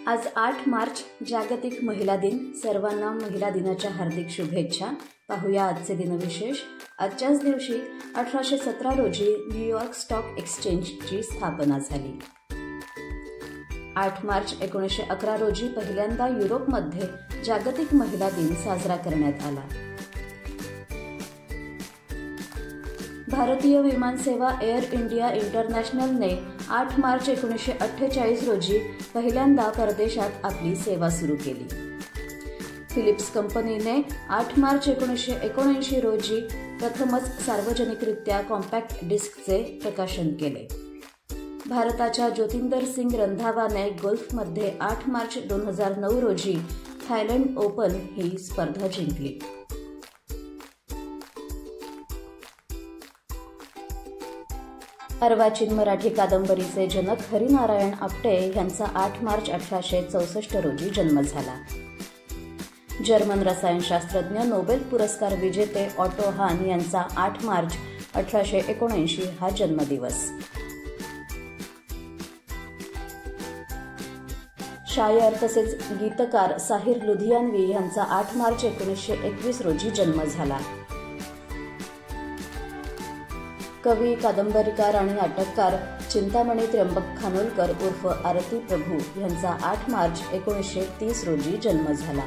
आज 8 मार्च जागतिक महिला दिन. सर्वांना महिला दिनाच्या हार्दिक शुभेच्छा. पाहूया आजचे दिनविशेष. आजच्याच दिवशी 1817 रोजी न्यूयॉर्क स्टॉक एक्सचेंजची स्थापना झाली. 8 मार्च 1911 रोजी पहिल्यांदा युरोपमध्ये जागतिक महिला दिन साजरा करण्यात आला. भारतीय विमानसेवा एअर इंडिया इंटरनॅशनलने 8 मार्च 1948 रोजी पहिल्यांदा परदेशात आपली सेवा सुरू केली. फिलिप्स कंपनीने 8 मार्च 1979 रोजी प्रथमच सार्वजनिकरित्या कॉम्पॅक्ट डिस्कचे प्रकाशन केले. भारताच्या ज्योतिंदर सिंग रंधावाने गोल्फमध्ये 8 मार्च 2009 रोजी थायलंड ओपन ही स्पर्धा जिंकली. अर्वाचीन मराठी कादंबरीचे जनक हरिनारायण आपटे यांचा 8 मार्च 1864 रोजी जन्म झाला. जर्मन रसायनशास्त्रज्ञ, नोबेल पुरस्कार विजेते ऑटो हान यांचा 8 मार्च 1879 हा जन्मदिवस. शायर तसेच गीतकार साहिर लुधियानवी यांचा 8 मार्च 1921 रोजी जन्म झाला. कवी, कादंबरीकार आणि नाटककार चिंतामणी त्र्यंबक खानोलकर उर्फ आरती प्रभू यांचा 8 मार्च 1930 रोजी जन्म झाला.